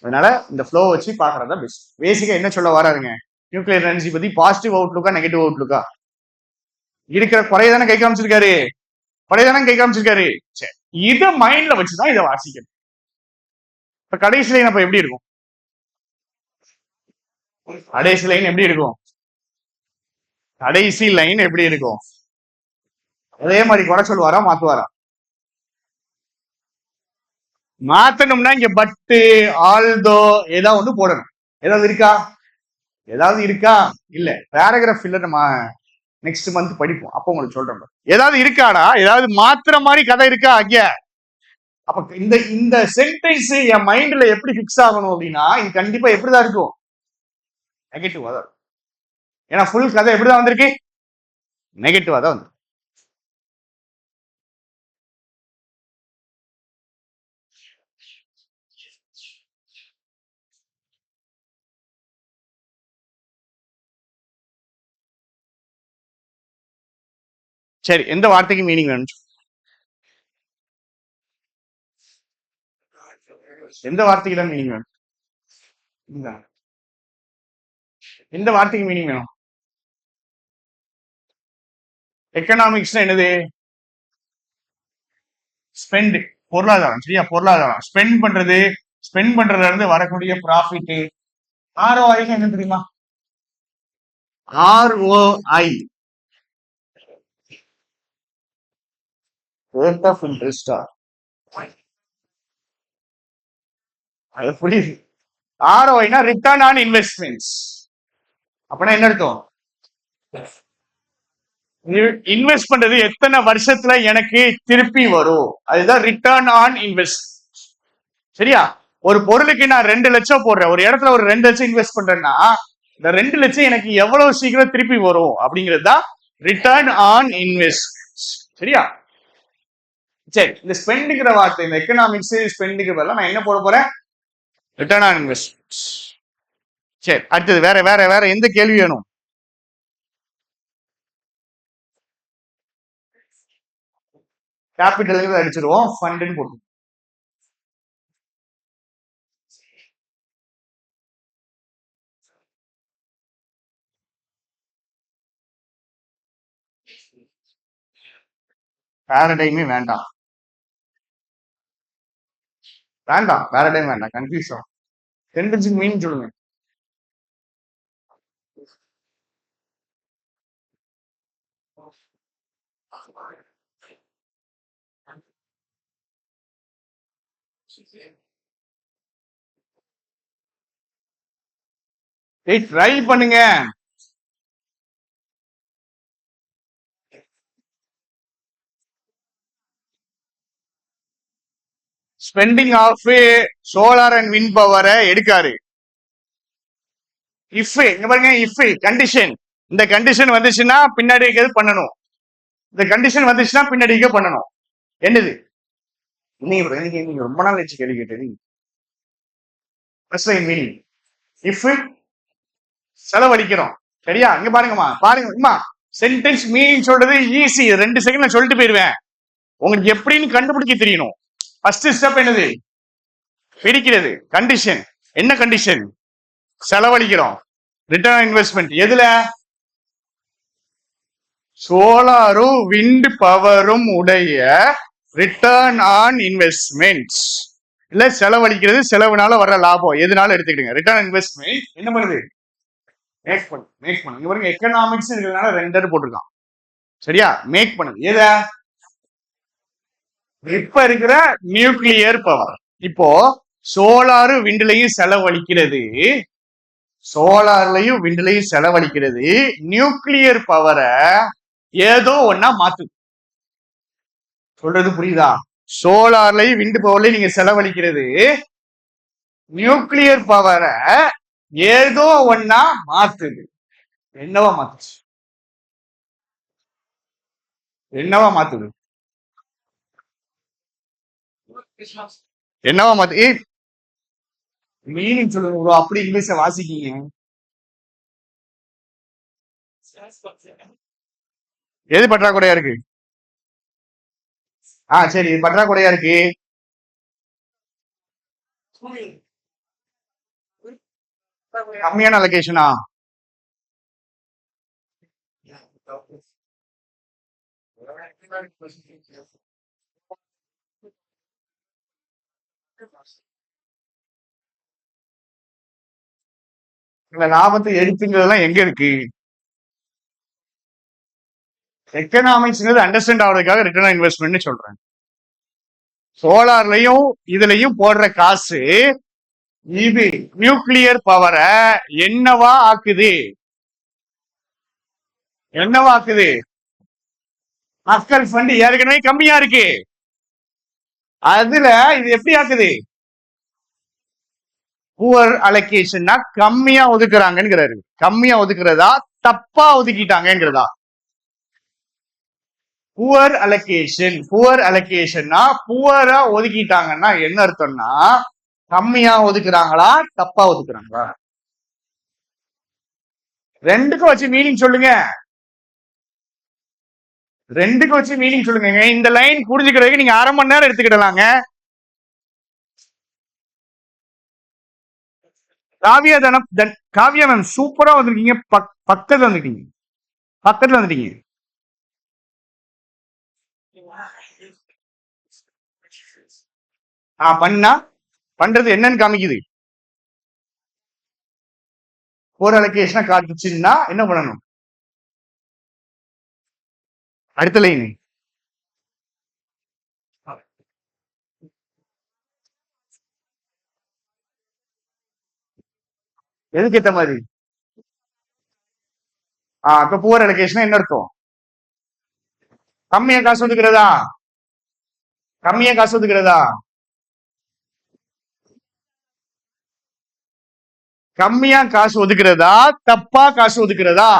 அதனால இந்த ஃப்ளோ வச்சு பாக்குறதா பெஸ்ட். பேசிக்கா என்ன சொல்ல வராருங்க? நியூக்ளியர் எனர்ஜி பத்தி பாசிட்டிவ் அவுட்லுக்கா நெகட்டிவ் அவுட்லுக்கா? இருக்கிற குறையதானே கை காமிச்சிருக்காரு, குறையதானே கை காமிச்சிருக்காரு. சரி, இதை மைண்ட்ல வச்சுதான் இதை வாசிக்கணும். இப்ப கடைசி லைன் அப்ப எப்படி இருக்கும்? கடைசி லைன் எப்படி இருக்கும்? கடைசி லைன் எப்படி இருக்கும்? அதே மாதிரி குறை சொல்லுவாரா மாத்துவாரா? மாத்தணும்னா இங்க பட்டு ஆல்தோ ஏதாவது ஒண்ணு போடணும். ஏதாவது இருக்கா? ஏதாவது இருக்கா? இல்ல. பேராகிராஃப் இல்ல, நம்ம நெக்ஸ்ட் மந்த் படிப்போம், அப்போ உங்களுக்கு சொல்றேன். ஏதாவது இருக்காடா? ஏதாவது மாத்திர மாதிரி கதை இருக்கா அங்க? அப்ப இந்த இந்த சென்டென்ஸ் என் மைண்ட்ல எப்படி பிக்ஸ் ஆகணும் அப்படின்னா, இது கண்டிப்பா எப்படிதான் இருக்கும்? நெகட்டிவா தான் இருக்கும். ஏன்னா ஃபுல் கதை எப்படிதான் வந்திருக்கு? நெகட்டிவா தான் வந்து. சரி, எந்த வார்த்தைக்கு மீனிங் வேணும்? எந்த வார்த்தைக்கு தான் மீனிங் வேணும்? இந்தா. எந்த வார்த்தைக்கு மீனிங் வேணும்? எக்கனாமிக்ஸ்னா என்னது? ஸ்பெண்ட், பொருளாதாரம். சரியா? பொருளாதாரம் ஸ்பெண்ட் பண்றது, ஸ்பெண்ட் பண்றதுல இருந்து வரக்கூடிய ப்ராஃபிட். ROI என்ன தெரியுமா? ROI, ரேட் ஆஃப் இன்ட்ரெஸ்டா? அது புரியுது. ROIனா ரிட்டர்ன் ஆன் இன்வெஸ்ட்மெண்ட்ஸ். அப்பனா என்ன அர்த்தம்? இன்வெஸ்ட் பண்றது எத்தனை வருஷத்துல எனக்கு திருப்பி வரும், அதுதான் ரிட்டர்ன் ஆன் இன்வெஸ்ட். சரியா? ஒரு பொருளுக்கு நான் 2 லட்சம் போடுறேன், ஒரு இடத்துல ஒரு 2 லட்சம் இன்வெஸ்ட் பண்றேன்னா இந்த 2 லட்சம் எனக்கு எவ்வளவு சீக்கிரம் திருப்பி வரும் அப்படிங்கிறது தான் ரிட்டர்ன் ஆன் இன்வெஸ்ட். சரியா? சரி, இந்த ஸ்பெண்டுங்கிற வார்த்தை, இந்த எக்கனாமிக்ஸ் ஸ்பெண்டுக்கு பதிலா நான் என்ன போட போறேன்? Return on invest. சரி, அடுத்தது வேற வேற வேற எந்த கேள்வி வேணும்? கேபிட்டல் அடிச்சிருவோம், ஃபண்டுன்னு போட்டு. பேரடைமே வேண்டாம், வேண்டாம் பேரடைம் வேண்டாம், கன்ஃபியூஸ் ஆகும். சென்டென்ஸுக்கு மீனிங் சொல்லுங்க. ட்ரை பண்ணுங்க. Spending of solar and wind பவரை எடுக்காரு. இஃப் இங்க பாருங்க, இஃப் கண்டிஷன், இந்த கண்டிஷன் வந்துச்சுன்னா பின்னாடி இருக்கிறது பண்ணணும், இந்த கண்டிஷன் வந்துச்சுன்னா பின்னாடி இருக்க பண்ணணும். என்னது? நீங்க ரொம்ப நாள் வச்சு கேள்வி கேட்டது. ஃபர்ஸ்ட் லைன் மீனிங் இஃப் செலவழிக்கிறோம். சரியா? இங்க பாருங்கம்மா, பாருங்கம்மா, சென்டென்ஸ் மீனிங் சொல்றது ஈஸி, 2 செகண்ட்ல சொல்லிட்டு போயிருவேன். உங்களுக்கு எப்படின்னு கண்டுபிடிக்க தெரியணும். ஃபர்ஸ்ட் ஸ்டெப் என்னது? பிடிக்கிறது. கண்டிஷன் என்ன? கண்டிஷன் செலவழிக்கிறோம். ரிட்டர்ன் ஆன் இன்வெஸ்ட்மெண்ட் எதுல? சோலாரும் விண்ட் பவரும் உடைய ரிட்டர்ன் ஆன் இன்வெஸ்ட்மெண்ட். இல்ல செலவழிக்கிறது, செலவுனால வர்ற லாபம், எதுனால எடுத்துக்கிடுங்க. ரிட்டர்ன் ஆன் இன்வெஸ்ட்மெண்ட் என்ன பண்ணுது? மேக் பண்ணு, மேக் பண்ணு. இங்க பாருங்க, எக்கனாமிக்ஸ் இருக்கிறதுனால 2 போட்டிருக்கான். சரியா? மேக் பண்ணுது. எத? இப்ப இருக்கிற நியூக்ளியர் பவர். இப்போ சோலாரு விண்ட்லையும் செலவழிக்கிறது, சோலார்லயும் விண்ட்லையும் செலவழிக்கிறது, நியூக்ளியர் பவரை ஏதோ ஒன்னா மாத்து. சொல்றது புரியுதா? சோலார்லயும் விண்ட் பவர்லயும் நீங்க செலவழிக்கிறது, நியூக்ளியர் பவரை ஏதோ ஒன்னா மாத்துது. என்னவா மாத்துச்சு? என்னவா மாத்துது? என்னவா மாத்து? மீனிங் சொல்லுங்க bro, அப்படி இங்கிலீஷ வாசிக்கீங்க. எது பற்றாக்குறையா இருக்கு? சரி, பற்றாக்குறையா இருக்கு. கம்மியான அலோகேஷனா? இந்த லாபத்தை எடுத்துங்கிறதெல்லாம் எங்க இருக்கு? எக்கனாமிக்ஸ் அண்டர்ஸ்டாண்ட் ஆகிறதுக்காக ரிட்டர்ன் ஆன் இன்வெஸ்ட்மெண்ட் சொல்றேன். சோலார்லயும் இதுலயும் போடுற காசு இது நியூக்ளியர் பவரை என்னவா ஆக்குது? என்னவா ஆக்குது? மக்கள் ஃபண்ட் ஏற்கனவே கம்மியா இருக்கு, அதுல இது எப்படி ஆக்குது? புவர் அலோகேஷன்னா கம்மியா ஒதுக்குறாங்கிறாரு. கம்மியா ஒதுக்குறதா தப்பா ஒதுக்கிட்டாங்கிறதா? Poor allocation. புவர் அலோகேஷன்னா புவரா ஒதுக்கிட்டாங்கன்னா என்ன அர்த்தம்னா கம்மியா ஒதுக்குறாங்களா தப்பா ஒதுக்குறாங்களா? ரெண்டுக்கும் வச்சு மீனிங் சொல்லுங்க. ரெண்டுக்கும் வச்சு மீனிங் சொல்லுங்க. இந்த லைன் புரிஞ்சுக்கிறதுக்கு நீங்க அரை மணி நேரம் எடுத்துக்கிடலாங்க. காவியா தானம் காவியா மேம் சூப்பரா வந்திருக்கீங்க. பக்கத்துல வந்துட்டீங்க, பக்கத்துல வந்துட்டீங்க. பண்ணா பண்றது என்னன்னு காமிக்குது. ஒரு அலோகேஷனா காட்டுச்சுன்னா என்ன பண்ணணும்? அடுத்த லைன் எதுக்கு ஏத்த மாதிரி? அப்ப புவர் அலோகேஷன் என்ன அர்த்தம்? கம்மியா காசு ஒதுக்குறதா? கம்மியா காசு ஒதுக்குறதா? கம்மியா காசு ஒதுக்குறதா தப்பா காசு ஒதுக்குறதா?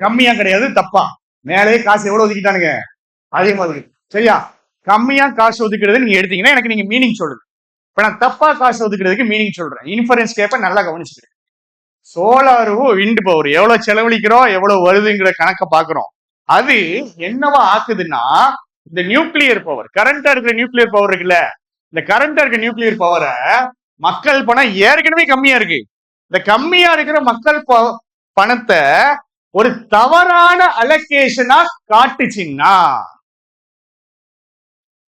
கம்மியா கிடையாது, தப்பா. மேலே காசு எவ்வளவு ஒதுக்கிட்டானுங்க அதே மாதிரி. சரியா? கம்மியா காசு ஒதுக்குறது நீங்க எடுத்தீங்கன்னா எனக்கு நீங்க மீனிங் சொல்லுங்க. இப்ப நான் தப்பா காசு ஒதுக்குறதுக்கு மீனிங் சொல்றேன். இன்ஃபரன்ஸ் கேப்ப நல்லா கவனிச்சுக்கிறேன். சோலாரும் விண்ட் பவர் எவ்வளவு செலவழிக்கிறோம், எவ்வளவு வருதுங்கிற கணக்கை பாக்குறோம். அது என்னவா ஆக்குதுன்னா இந்த நியூக்ளியர் பவர், கரண்டா இருக்கிற நியூக்ளியர் பவர் இருக்குல்ல, இந்த கரண்டா இருக்கிற நியூக்ளியர் பவரை மக்கள் பணம் ஏற்கனவே கம்மியா இருக்கு. இந்த கம்மியா இருக்கிற மக்கள் பணத்தை ஒரு தவறான அலோகேஷனா காட்டுச்சுன்னா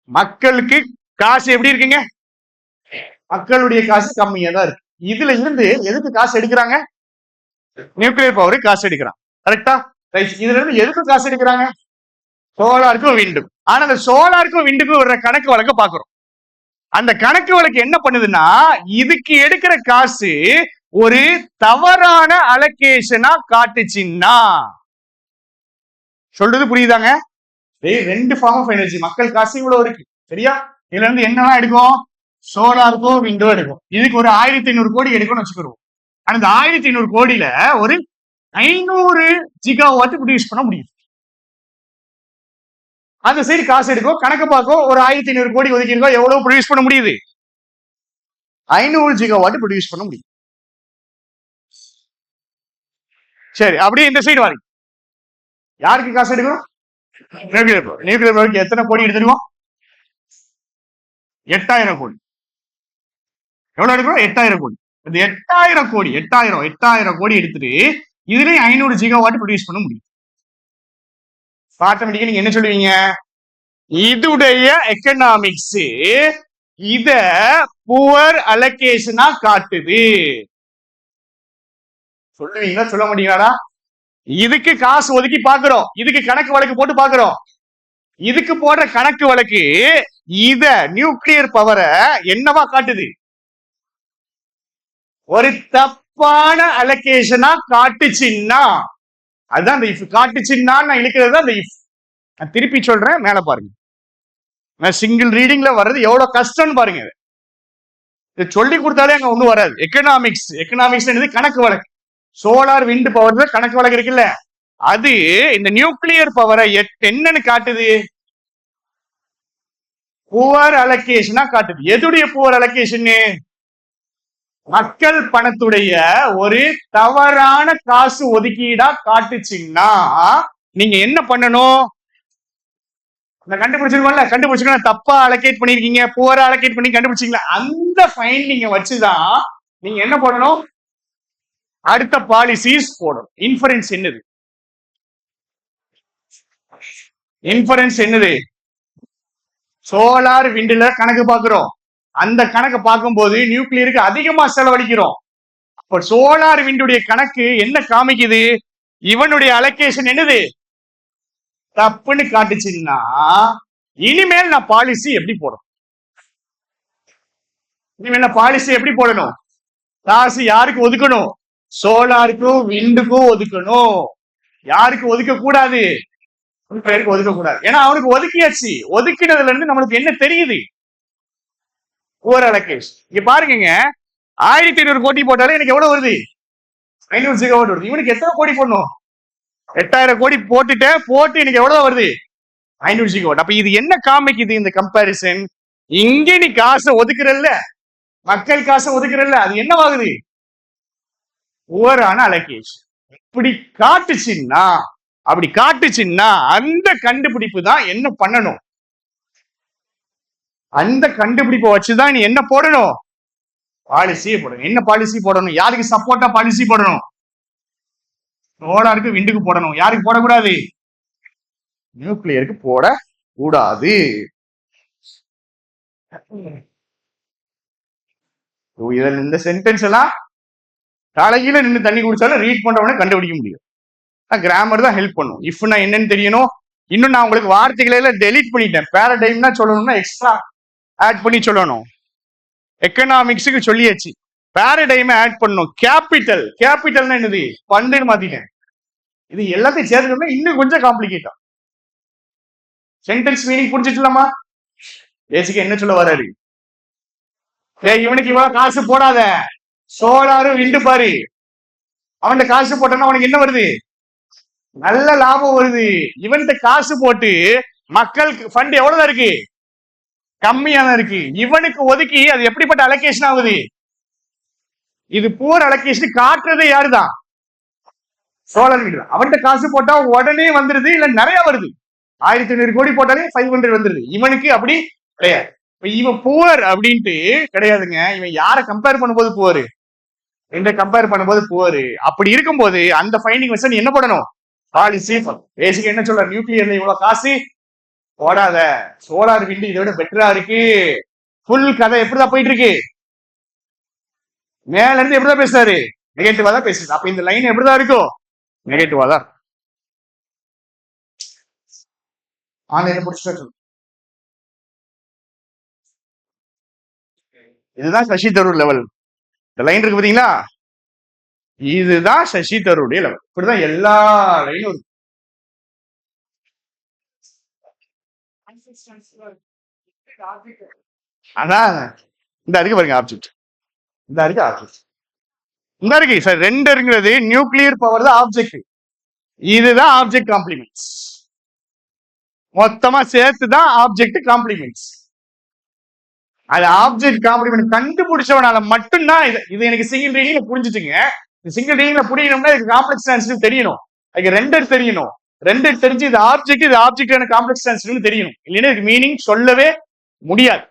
மக்களுக்கு காசு எப்படி இருக்குங்க? மக்களுடைய காசு கம்மியா தான் இருக்கு. இதுல இருந்து எதுக்கு காசு எடுக்கிறாங்க? நியூக்ளியர் பவர் காசு எடுக்கிறாங்க. கரெக்டா? இதுல இருந்து எதுக்கு காசு எடுக்கிறாங்க? சோலாருக்கும் விண்டும். ஆனா அந்த சோலாருக்கும் விண்டுக்கும் வர்ற கணக்கு வழக்க பாக்குறோம். அந்த கணக்கு வழக்கு என்ன பண்ணுதுன்னா இதுக்கு எடுக்கிற காசு ஒரு தவறான அலோகேஷனா காட்டுச்சுன்னா, சொல்றது புரியுதாங்க? ரெண்டு ஃபார்ம் ஆஃப் எனர்ஜி, மக்கள் காசு இவ்வளவு இருக்கு. சரியா? இதுல இருந்து என்னெல்லாம் எடுக்கும்? சோலாருக்கோ விண்டோ எடுக்கும். இதுக்கு ஒரு 1500 கோடி எடுக்கும்னு வச்சுக்கிறோம். அந்த 1500 கோடியில ஒரு 500 ஜிகாவாட் ப்ரொடியூஸ் பண்ண முடியும். அந்த சைடு காசு எடுக்கும், கணக்கு பார்க்கும். ஒரு 1500 கோடி ஒதுக்கிருக்கோம், எவ்வளவு ப்ரொடியூஸ் பண்ண முடியுது? 500 ஜிகாவாட் ப்ரொடியூஸ் பண்ண முடியும். சரி, அப்படியே இந்த சைடு வாங்க. யாருக்கு காசு எடுக்கும்? Nuclear power. நியூக்ளியர் பவருக்கு எத்தனை கோடி எடுத்துருக்கோம்? 8000 கோடி. எவ்வளவு எடுக்கிறோம்? 8000 கோடி. இந்த 8000 கோடி 8000 கோடி எடுத்துட்டு இதுலயும் 500 ஜிகாவாட் ப்ரொடியூஸ் பண்ண முடியும். ஆட்டோமேட்டிக்கா நீங்க என்ன சொல்லுவீங்க? இதுடைய எக்கனாமிக்ஸ் இத புவர் அலோகேஷனா காட்டுது. சொல்லுவீங்களா சொல்ல மாட்டீங்களா? இதுக்கு காசு ஒதுக்கி பாக்குறோம், இதுக்கு கணக்கு வழக்கு போட்டு பாக்குறோம். இதுக்கு போடுற கணக்கு வழக்கு இத நியூக்ளியர் பவரை என்னவா காட்டுது? ஒரு தப்பான அலோகேஷனா காட்டுச்சுன்னா, அதுதான் அந்த இஃப். காட்டுச்சுன்னா நான் இழுக்கிறது தான் அந்த இஃப். நான் திருப்பி சொல்றேன், மேல பாருங்க. நான் சிங்கிள் ரீடிங்ல வர்றது எவ்வளவு கஷ்டம்னு பாருங்க. சொல்லி கொடுத்தாலே அங்க ஒண்ணும் வராது. எக்கனாமிக்ஸ், எக்கனாமிக்ஸ் கணக்கு வழக்கு. சோலார் விண்ட் பவர் கணக்கு வழக்கு இருக்குல்ல, அது இந்த நியூக்ளியர் பவரை என்னன்னு காட்டுது? புவர் அலோகேஷனா காட்டுது. எதுடைய புவர் அலோகேஷன்? மக்கள் பணத்துடைய ஒரு தவறான காசு ஒதுக்கீடா காட்டுச்சுன்னா நீங்க என்ன பண்ணணும்? கண்டுபிடிச்சிருக்கோம்ல, கண்டுபிடிச்சிருக்கோம். தப்பா அலோகேட் பண்ணிருக்கீங்க, புவரா அலோகேட் பண்ணி கண்டுபிடிச்சிங்களா, அந்த ஃபைண்டிங்க வச்சுதான் நீங்க என்ன பண்ணணும்? அடுத்த பாலிசிஸ் போடணும். இன்ஃபரன்ஸ் என்னது? இன்ஃபரன்ஸ் என்னது? சோலார் விண்ட்ல கணக்கு பாக்குறோம். அந்த கணக்கு பார்க்கும்போது நியூக்ளியருக்கு அதிகமா செலவழிக்கிறோம். அப்ப சோலார் விண்டுடைய கணக்கு என்ன காமிக்குது? இவனுடைய அலோகேஷன் என்னது? தப்புன்னு காட்டுச்சுன்னா இனிமேல் நான் பாலிசி எப்படி போடணும், இனிமேல் நான் பாலிசி எப்படி போடணும், காசு யாருக்கு ஒதுக்கணும், சோலாருக்கும் விண்டுக்கும் ஒதுக்கணும். யாருக்கு ஒதுக்க கூடாது, பேருக்கு ஒதுக்க கூடாது. ஏன்னா அவனுக்கு ஒதுக்கியாச்சு. ஒதுக்கினதுல இருந்து நம்மளுக்கு என்ன தெரியுது, ஓவர் அலோகேஷன். இங்க பாருங்க, 1500 கோடி போட்டாலே எனக்கு எவ்வளவு வருது, 500 ஜிகாவாட் வருது. இவனுக்கு எத்தனை கோடி போடணும், 8000 கோடி போட்டு எனக்கு எவ்வளவு வருது, 500 ஜிகாவாட். அப்ப இது என்ன காமிக்குது இந்த கம்பாரிசன், இங்க நீ காசை ஒதுக்குறல்ல, மக்கள் காசை ஒதுக்குறல்ல, அது என்னவாகுது, ஓவரான அலோகேஷன். அப்படி காட்டுச்சுன்னா அந்த கண்டுபிடிப்பு தான் என்ன பண்ணணும், அந்த கண்டுபிடிப்பை வச்சுதான் நீ என்ன போடணும், பாலிசியை போடணும். என்ன பாலிசி போடணும், யாருக்கு சப்போர்ட்டா பாலிசி போடணும், சோலாருக்கு விண்டுக்கு போடணும். யாருக்கு போடக்கூடாது, நியூக்ளியருக்கு போடக்கூடாது. இதில் இந்த சென்டென்ஸ் எல்லாம் தலையில நின்று தண்ணி குடிச்சாலும் ரீட் பண்றவனே கண்டுபிடிக்க முடியும். கிராமர் தான் ஹெல்ப் பண்ணும். இஃப் நான் என்னன்னு தெரியணும். இன்னும் நான் உங்களுக்கு வார்த்தைகளை டெலீட் பண்ணிட்டேன். பேரடைம்னா சொல்லணும்னா எக்ஸ்ட்ரா ஆட் பண்ணி சொல்லணும். எக்கனாமிக்ஸுக்கு சொல்லியாச்சு, பேரடைமை ஆட் பண்ணணும். கேபிட்டல்னா என்னது, பண்டுன்னு மாத்திட்டேன். இது எல்லாத்தையும் சேர்த்துக்கணும்னா இன்னும் கொஞ்சம் காம்ப்ளிகேட்டா. சென்டென்ஸ் மீனிங் புரிஞ்சிக்கலாமா, பேசிக்க என்ன சொல்ல வராரு, இவனுக்கு இவ்வளவு காசு போடாத, சோலாரு விண்டு பாரு, அவன் காசு போட்டான்னா அவனுக்கு என்ன வருது, நல்ல லாபம் வருது. இவன்கிட்ட காசு போட்டு மக்களுக்கு ஃபண்ட் எவ்வளவுதான் இருக்கு, கம்மியா தான் இருக்கு. இவனுக்கு ஒதுக்கி அது எப்படிப்பட்ட அலோகேஷன் ஆகுது, இது புவர் அலோகேஷன் காட்டுறதே யாருதான், சோழர் வீடு. அவன்கிட்ட காசு போட்டா உடனே வந்துருது, இல்ல நிறைய வருது. 1500 கோடி போட்டாலே 500 வந்துருது. இவனுக்கு அப்படி கிடையாது. இவன் புவர் அப்படின்ட்டு கிடையாதுங்க. இவன் யாரை கம்பேர் பண்ணும்போது புவர், என்ற கம்பேர் பண்ணும்போது புவர். அப்படி இருக்கும்போது அந்த ஃபைண்டிங் வச்சு நீ என்ன பண்ணணும், பாலிசி. பேசிக் என்ன சொல்ற, நியூக்ளியர்ல இவ்வளவு காசு போடாத, சோலார் விண்டு இதை விட பெட்டரா இருக்கு. ஃபுல் கதை எப்படிதான் போயிட்டு இருக்கு, மேல இருந்து எப்படிதான் பேசுறாரு, நெகட்டிவா தான் பேசுறது. அப்ப இந்த லைன் எப்படிதான் இருக்கும், நெகட்டிவா தான். ஆன்லைன்ல பிடிச்சிட்டு இதுதான் சசி தரூர் லெவல். இந்த லைன் இருக்கு பாத்தீங்களா, இதுதான் சசி தரூருடைய லெவல். இப்படிதான் எல்லா லைனும் இருக்கு. அதான் இந்த இருக்கு பாருங்க ஆப்ஜெக்ட், இந்த இருக்கு ஆப்ஜெக்ட், இந்த இருக்கு சார். ரெண்டு இருக்கிறது நியூக்ளியர் பவர் தான் ஆப்ஜெக்ட், இதுதான் ஆப்ஜெக்ட் காம்ப்ளிமெண்ட்ஸ். மொத்தமா சேர்த்து தான் ஆப்ஜெக்ட் காம்ப்ளிமெண்ட்ஸ். அது ஆப்ஜெக்ட் காம்ப்ளிமெண்ட் கண்டுபிடிச்சவனால மட்டும்தான் இது எனக்கு சிங்கிள் ரீடிங்ல புரிஞ்சுட்டுங்க. சிங்கிள் ரீடிங்ல புரியணும்னா இதுக்கு காம்ப்ளெக்ஸ் டிரான்சிட்டிவ் தெரியணும், அதுக்கு ரெண்டர் தெரியணும். ரெண்டு தெரிஞ்சு இது ஆப்ஜெக்ட் காம்ப்ளெக்ஸ் டிரான்சிட்டிவ் தெரியணும். இல்லைன்னா இதுக்கு மீனிங் சொல்லவே முடியாது.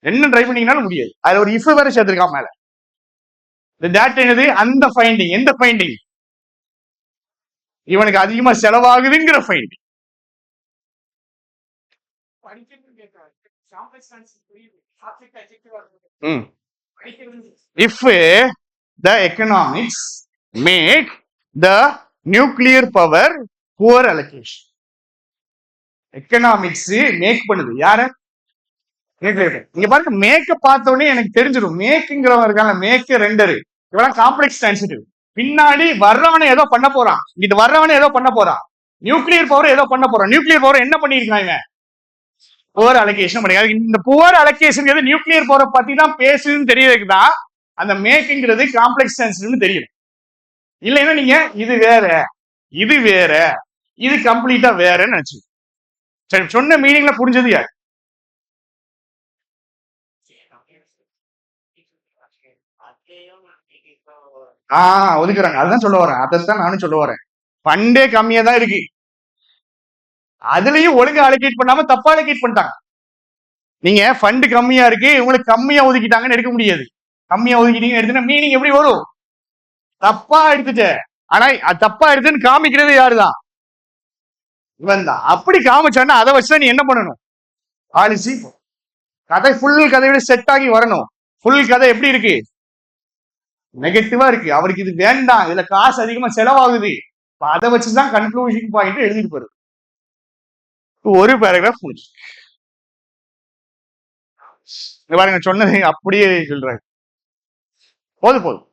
என்ன ட்ரை பண்ணீங்கன்னாலும் முடியாது. அதுல ஒரு இஃப் வேற சேர்த்திருக்கான் மேல. தட் என்னது, அந்த ஃபைண்டிங். எந்த ஃபைண்டிங், இவனுக்கு அதிகமா செலவாகுதுங்கிற finding. If the economics make the nuclear power poor allocation, economics make பண்ணுது யாரு, இங்க பாருங்க. மேக்க பார்த்த உடனே எனக்கு தெரிஞ்சிடும், மேக்குங்கிறவங்க இருக்காங்க, மேக்கு ரெண்டரு, இவெல்லாம் காம்ப்ளெக்ஸ் டிரான்சிட்டிவ். பின்னாடி வர்றவனை ஏதோ பண்ண போறான், இது வர்றவனை ஏதோ பண்ண போறான், நியூக்ளியர் பவர் ஏதோ பண்ண போறான். நியூக்ளியர் பவர் என்ன பண்ணிருக்காங்க, புவர் அலோகேஷன் பண்ணிருக்காங்க. இந்த புவர் அலோகேஷன் நியூக்ளியர் பவரை பத்தி தான் பேசுதுன்னு தெரியறதுக்குதான் அந்த மேக்குங்கிறது காம்ப்ளெக்ஸ் டிரான்சிட்டிவ்னு தெரியும். இல்லைன்னா நீங்க இது வேற, இது வேற, இது கம்ப்ளீட்டா வேறன்னு நினைச்சு. சரி, சொன்ன மீனிங்ல புரிஞ்சது யார், ஒதுக்குறாங்க. அதுதான் சொல்ல வரேன், அதான் நானும் சொல்ல வரேன். ஃபண்டே கம்மியா தான் இருக்கு, அதுலயும் ஒழுங்கா அலோகேட் பண்ணாம தப்பா அலோகேட் பண்ணிட்டாங்க. நீங்க ஃபண்ட் கம்மியா இருக்கு, உங்களுக்கு கம்மியா ஒதுக்கிட்டாங்கன்னு எடுக்க முடியாது. கம்மியா ஒதுக்கிட்டீங்க எடுத்துனா மீனிங் எப்படி வரும், தப்பா எடுத்துட்ட. ஆனா தப்பா எடுத்துன்னு காமிக்கிறது யாருதான், இவன் தான். அப்படி காமிச்சான்னா அதை வச்சுதான் நீ என்ன பண்ணணும், பாலிசி. கதை ஃபுல் கதையோட செட் ஆகி வரணும். ஃபுல் கதை எப்படி இருக்கு, நெகட்டிவா இருக்கு. அவருக்கு இது வேண்டாம், இதுல காசு அதிகமா செலவாகுது, அதை வச்சுதான் கன்க்ளூஷன் பாயிண்ட் எழுதிட்டு போறது. ஒரு பேராகிராஃப் முடிச்சு. இங்க பாருங்க சொன்னது அப்படியே சொல்றாங்க. போதும் போதும்.